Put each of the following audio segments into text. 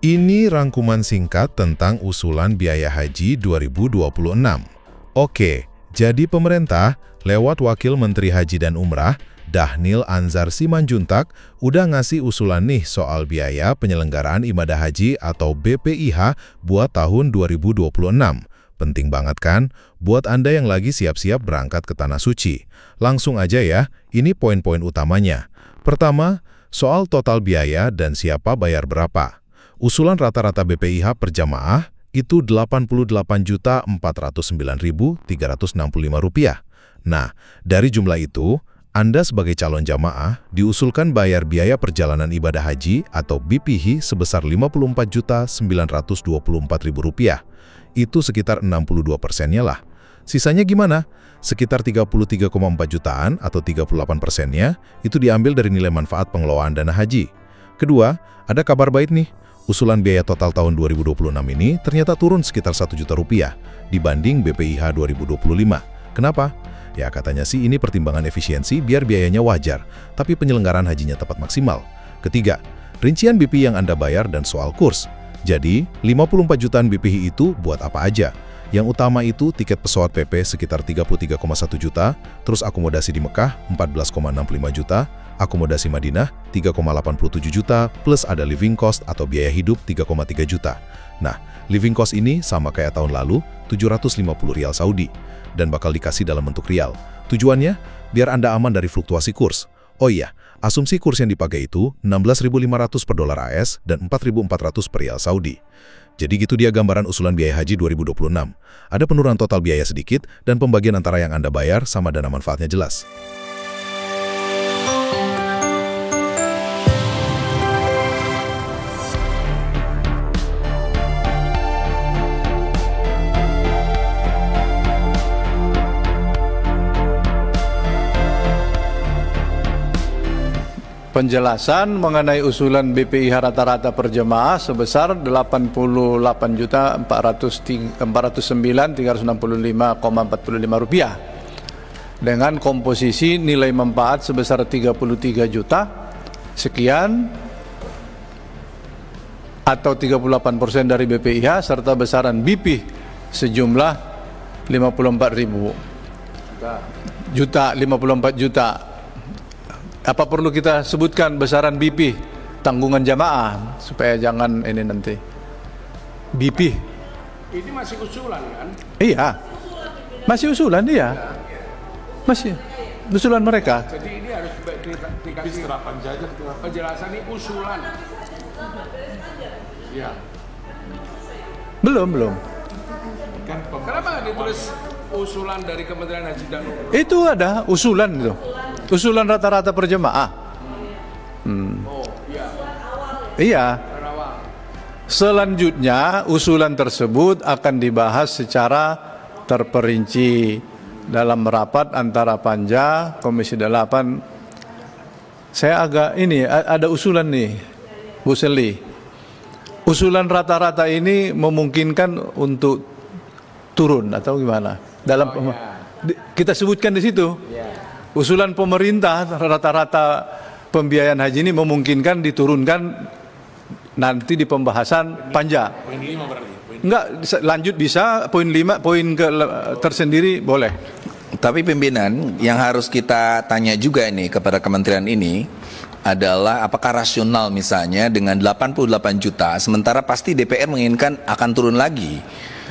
Ini rangkuman singkat tentang usulan biaya haji 2026. Oke, jadi pemerintah lewat Wakil Menteri Haji dan Umrah, Dhanil Anzar Simanjuntak, udah ngasih usulan nih soal biaya penyelenggaraan ibadah haji atau BPIH buat tahun 2026. Penting banget kan? Buat Anda yang lagi siap-siap berangkat ke Tanah Suci. Langsung aja ya, ini poin-poin utamanya. Pertama, soal total biaya dan siapa bayar berapa. Usulan rata-rata BPIH per jamaah itu Rp88.409.365. Nah, dari jumlah itu, Anda sebagai calon jamaah diusulkan bayar biaya perjalanan ibadah haji atau BPIH sebesar Rp54.924.000. Itu sekitar 62%-nya lah. Sisanya gimana? Sekitar 33,4 jutaan atau 38%-nya itu diambil dari nilai manfaat pengelolaan dana haji. Kedua, ada kabar baik nih. Usulan biaya total tahun 2026 ini ternyata turun sekitar Rp1 juta dibanding BPIH 2025. Kenapa? Ya katanya sih ini pertimbangan efisiensi biar biayanya wajar, tapi penyelenggaraan hajinya tepat maksimal. Ketiga, rincian BPIH yang Anda bayar dan soal kurs. Jadi, 54 jutaan BPIH itu buat apa aja? Yang utama itu tiket pesawat PP sekitar 33,1 juta, terus akomodasi di Mekah 14,65 juta, akomodasi Madinah 3,87 juta, plus ada living cost atau biaya hidup 3,3 juta. Nah, living cost ini sama kayak tahun lalu, 750 rial Saudi, dan bakal dikasih dalam bentuk rial. Tujuannya, biar Anda aman dari fluktuasi kurs. Oh iya, asumsi kurs yang dipakai itu 16.500 per dolar AS dan 4.400 per rial Saudi. Jadi gitu dia gambaran usulan biaya haji 2026. Ada penurunan total biaya sedikit dan pembagian antara yang Anda bayar sama dana manfaatnya jelas. Penjelasan mengenai usulan BPIH rata-rata per jemaah sebesar Rp88.409.365,45 dengan komposisi nilai manfaat sebesar 33 juta sekian atau 38% dari BPIH serta besaran BPIH sejumlah 54 juta. Apa perlu kita sebutkan besaran BP tanggungan jamaah supaya jangan ini nanti BP ini masih usulan kan? Iya, masih usulan dia, masih usulan mereka. Jadi ini harus dikasih penjelasan ini usulan. Ya. Belum. Kenapa nggak ditulis usulan dari Kementerian Haji dan Umrah? Itu ada usulan itu. Usulan rata-rata per jemaah. Oh, iya. Iya. Selanjutnya usulan tersebut akan dibahas secara terperinci dalam rapat antara Panja Komisi 8. Saya agak ini ada usulan nih, Bu Seli. Usulan rata-rata ini memungkinkan untuk turun atau gimana? Kita sebutkan di situ. Usulan pemerintah rata-rata pembiayaan haji ini memungkinkan diturunkan nanti di pembahasan Panja. Poin 5 berarti. Enggak, lanjut bisa, poin 5, poin tersendiri boleh. Tapi pimpinan yang harus kita tanya juga ini kepada kementerian ini adalah apakah rasional misalnya dengan 88 juta sementara pasti DPR menginginkan akan turun lagi.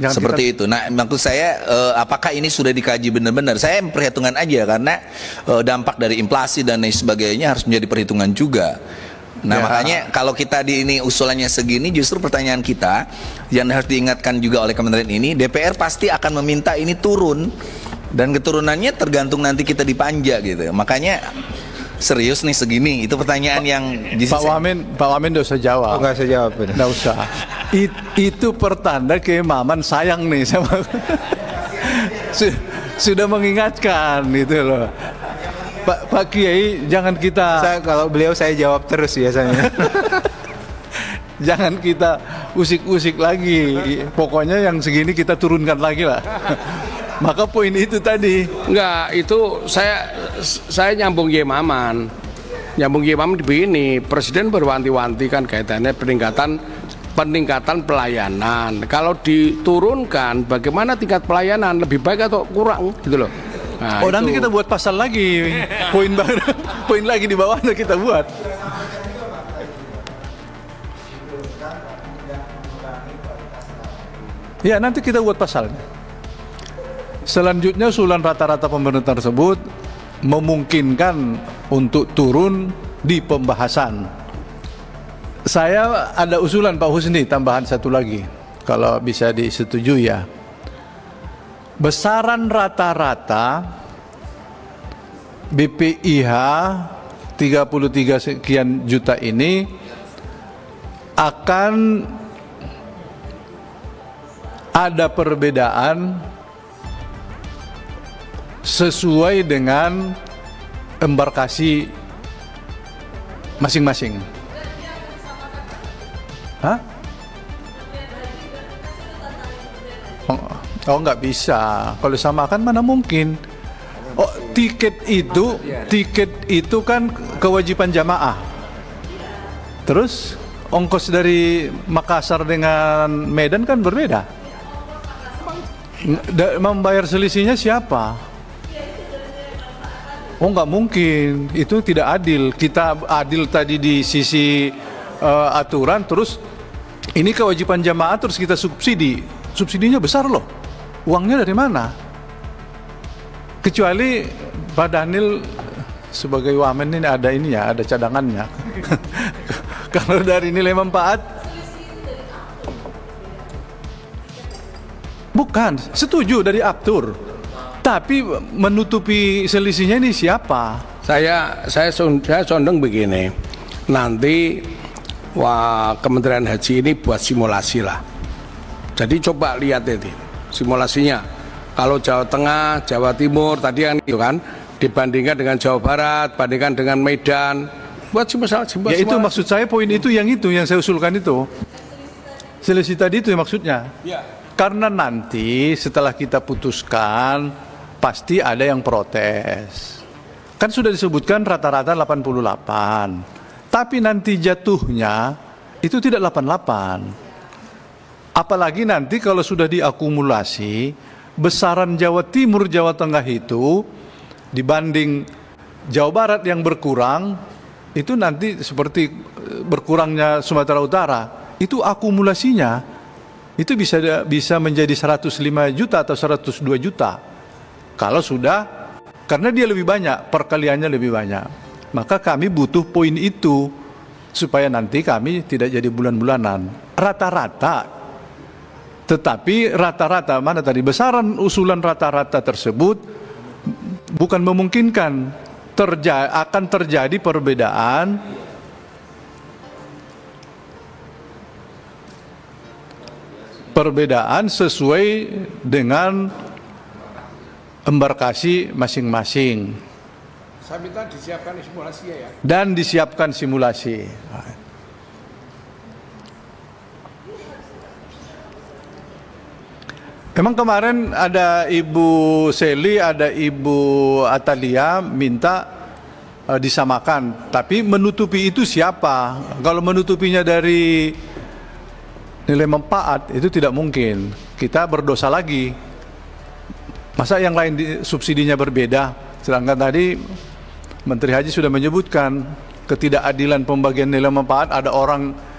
Seperti itu. Nah, maksud saya apakah ini sudah dikaji benar-benar? Saya perhitungan aja karena dampak dari inflasi dan lain sebagainya harus menjadi perhitungan juga. Nah, makanya kalau kita di ini usulannya segini, justru pertanyaan kita yang harus diingatkan juga oleh kementerian ini, DPR pasti akan meminta ini turun dan keturunannya tergantung nanti kita di Panja gitu. Makanya serius nih segini, itu pertanyaan yang Pak Wamen nggak usah jawab. Nggak usah jawab. Nggak usah. Itu pertanda keimaman sayang nih sama sudah mengingatkan gitu loh. Pak Kiai jangan kita. Kalau beliau saya jawab terus biasanya. Jangan kita usik-usik lagi. Pokoknya yang segini kita turunkan lagi lah. Maka poin itu tadi. Enggak, itu saya nyambung Yemaman. Nyambung Yemaman begini, Presiden berwanti-wanti kan kaitannya peningkatan peningkatan pelayanan. Kalau diturunkan, bagaimana tingkat pelayanan, lebih baik atau kurang gitu loh. Nah, Oh, nanti kita buat pasal lagi, poin baru, poin lagi di bawahnya kita buat. Ya, nanti kita buat pasalnya. Selanjutnya usulan rata-rata pemerintah tersebut memungkinkan untuk turun di pembahasan. Saya ada usulan Pak Husni, tambahan satu lagi, kalau bisa disetujui ya. Besaran rata-rata BPIH 33 sekian juta ini akan ada perbedaan sesuai dengan embarkasi masing-masing. Hah? Oh, nggak bisa. Kalau samakan mana mungkin? Oh, tiket itu kan kewajiban jamaah. Terus ongkos dari Makassar dengan Medan kan berbeda. Membayar selisihnya siapa? Oh, nggak mungkin. Itu tidak adil. Kita adil tadi di sisi aturan, terus ini kewajiban jamaah terus kita subsidi. Subsidinya besar loh. Uangnya dari mana? Kecuali Pak Daniel sebagai wamen ini ada ada cadangannya. Kalau dari nilai manfaat, bukan, setuju dari aktur. Tapi menutupi selisihnya ini siapa? Saya condong begini. Nanti Kementerian Haji ini buat simulasi lah. Jadi coba lihat itu simulasinya. Kalau Jawa Tengah, Jawa Timur tadi yang itu kan dibandingkan dengan Jawa Barat, bandingkan dengan Medan, buat simulasi. Ya itu maksud saya, poin itu yang saya usulkan itu. Selisih tadi itu maksudnya. Ya. Karena nanti setelah kita putuskan pasti ada yang protes. Kan sudah disebutkan rata-rata 88. Tapi nanti jatuhnya itu tidak 88. Apalagi nanti kalau sudah diakumulasi, besaran Jawa Timur, Jawa Tengah itu dibanding Jawa Barat yang berkurang, itu nanti seperti berkurangnya Sumatera Utara, itu akumulasinya, itu bisa menjadi 105 juta atau 102 juta. Kalau sudah, karena dia lebih banyak, perkaliannya lebih banyak. Maka kami butuh poin itu, supaya nanti kami tidak jadi bulan-bulanan. Rata-rata. Tetapi rata-rata, mana tadi, besaran usulan rata-rata tersebut bukan memungkinkan. Akan terjadi perbedaan sesuai dengan embarkasi masing-masing. Saya minta disiapkan simulasinya ya. Dan disiapkan simulasi. Memang kemarin ada Ibu Seli, ada Ibu Atalia minta disamakan. Tapi menutupi itu siapa? Kalau menutupinya dari nilai manfaat itu tidak mungkin. Kita berdosa lagi. Masa yang lain subsidinya berbeda? Sedangkan tadi Menteri Haji sudah menyebutkan ketidakadilan pembagian nilai manfaat. Ada orang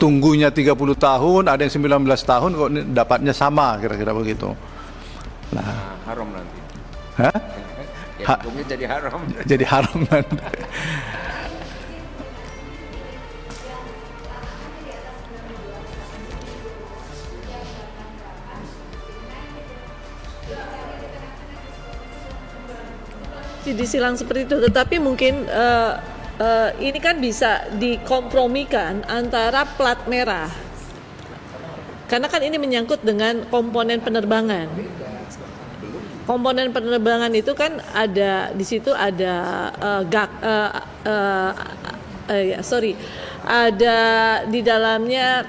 tunggunya 30 tahun, ada yang 19 tahun kok dapatnya sama, kira-kira begitu. Nah, haram nanti. Hah? Ya, jadi haram. Jadi haram nanti. Disilang seperti itu, tetapi mungkin ini kan bisa dikompromikan antara plat merah, karena kan ini menyangkut dengan komponen penerbangan. Komponen penerbangan itu kan ada di situ, ada ada di dalamnya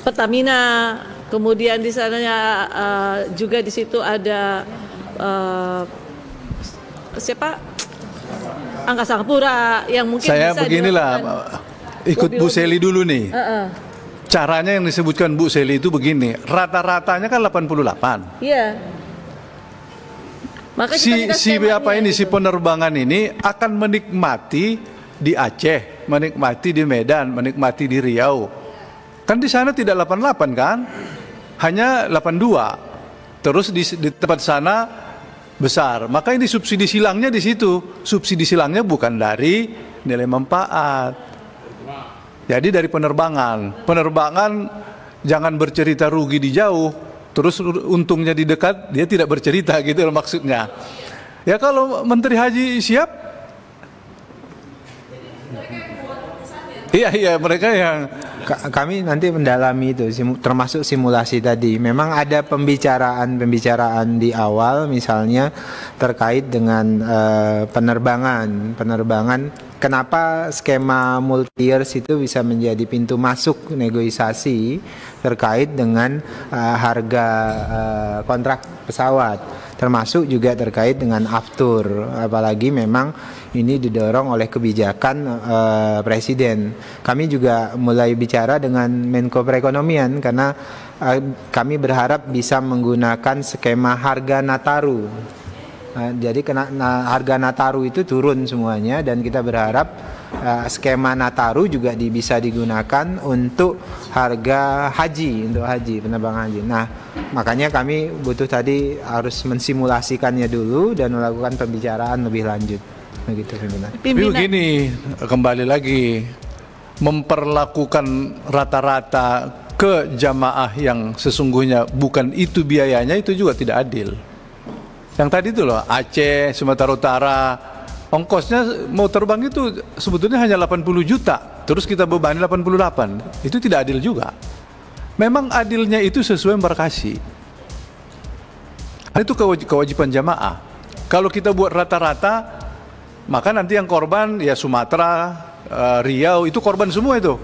Pertamina, kemudian di sananya juga di situ ada siapa? Angkasa Pura yang mungkin saya bisa beginilah, ikut Bu Seli dulu nih. Caranya yang disebutkan Bu Seli itu begini, rata-ratanya kan 88. Iya. Maka Si penerbangan ini akan menikmati di Aceh, menikmati di Medan, menikmati di Riau. Kan di sana tidak 88 kan? Hanya 82. Terus di tempat sana besar. Maka ini subsidi silangnya di situ. Subsidi silangnya bukan dari nilai manfaat. Jadi dari penerbangan. Penerbangan jangan bercerita rugi di jauh, terus untungnya di dekat, dia tidak bercerita gitu loh maksudnya. Ya kalau Menteri Haji siap, iya mereka yang kami nanti mendalami itu, termasuk simulasi tadi. Memang ada pembicaraan di awal, misalnya terkait dengan penerbangan. Kenapa skema multi years itu bisa menjadi pintu masuk negosiasi terkait dengan harga kontrak pesawat, termasuk juga terkait dengan aftur, apalagi memang ini didorong oleh kebijakan Presiden. Kami juga mulai bicara dengan Menko Perekonomian karena kami berharap bisa menggunakan skema harga Nataru. Jadi harga Nataru itu turun semuanya, dan kita berharap skema Nataru juga bisa digunakan untuk harga haji, penerbangan haji. Nah, makanya kami butuh tadi harus mensimulasikannya dulu dan melakukan pembicaraan lebih lanjut. Begitu, Pimpinan. Tapi begini, kembali lagi, memperlakukan rata-rata ke jamaah yang sesungguhnya bukan itu biayanya, itu juga tidak adil. Yang tadi itu loh, Aceh, Sumatera Utara, ongkosnya mau terbang itu sebetulnya hanya 80 juta, terus kita bebani 88, itu tidak adil juga. Memang adilnya itu sesuai embarkasi. Itu kewajiban jamaah. Kalau kita buat rata-rata, maka nanti yang korban ya Sumatera, Riau, itu korban semua itu.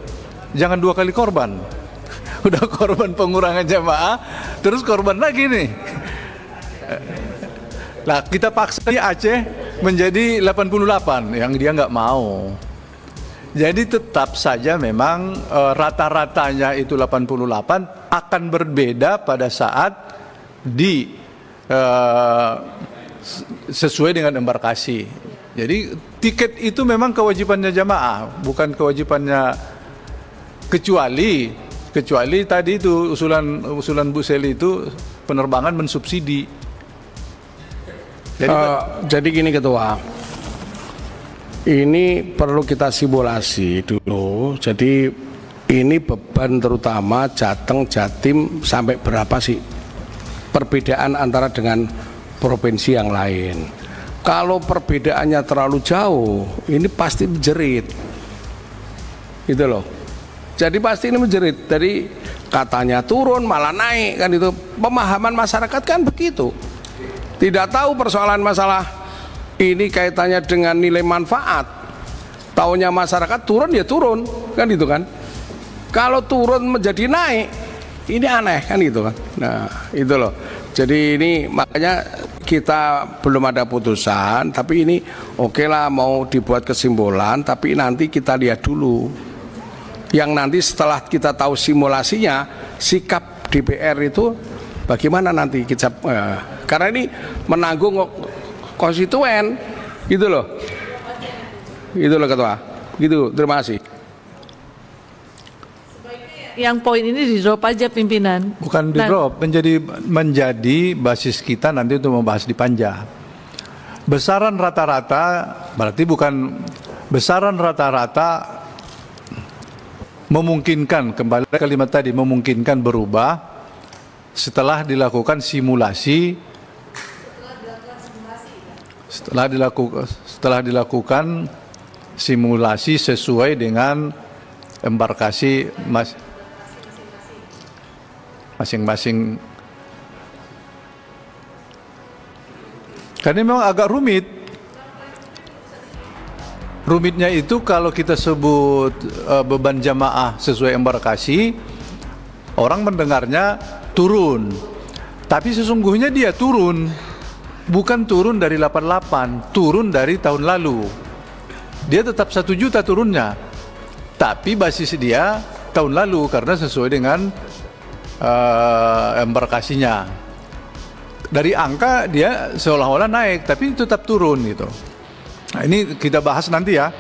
Jangan 2 kali korban. Udah korban pengurangan jamaah, terus korban lagi nih. Nah, kita paksa di Aceh menjadi 88, yang dia nggak mau. Jadi tetap saja memang rata-ratanya itu 88 akan berbeda pada saat sesuai dengan embarkasi. Jadi tiket itu memang kewajibannya jamaah, bukan kewajibannya, kecuali tadi itu usulan Bu Seli itu penerbangan mensubsidi. Jadi gini Ketua, ini perlu kita simulasi dulu. Jadi ini beban terutama Jateng, Jatim sampai berapa sih perbedaan antara dengan provinsi yang lain. Kalau perbedaannya terlalu jauh, ini pasti menjerit, gitu loh. Jadi pasti ini menjerit. Jadi katanya turun malah naik, kan itu pemahaman masyarakat kan begitu. Tidak tahu persoalan masalah ini kaitannya dengan nilai manfaat. Taunya masyarakat turun ya turun, kan gitu kan. Kalau turun menjadi naik, ini aneh kan gitu kan. Nah itu loh. Jadi ini makanya kita belum ada putusan, tapi ini oke lah mau dibuat kesimpulan, tapi nanti kita lihat dulu. Yang nanti setelah kita tahu simulasinya, sikap DPR itu bagaimana nanti kita karena ini menanggung konstituen, gitu loh Ketua, gitu. Terima kasih. Yang poin ini di drop aja pimpinan. Bukan di drop, menjadi basis kita nanti untuk membahas di panja. Besaran rata-rata berarti bukan besaran rata-rata memungkinkan, kembali kalimat tadi, memungkinkan berubah setelah dilakukan simulasi. Setelah dilakukan simulasi sesuai dengan embarkasi masing-masing. Karena memang agak rumit. Rumitnya itu kalau kita sebut beban jamaah sesuai embarkasi, orang mendengarnya turun. Tapi sesungguhnya dia turun. Bukan turun dari 88, turun dari tahun lalu. Dia tetap 1 juta turunnya. tapi basis dia tahun lalu karena sesuai dengan embarkasinya. Dari angka dia seolah-olah naik, tapi tetap turun gitu. Nah, ini kita bahas nanti ya.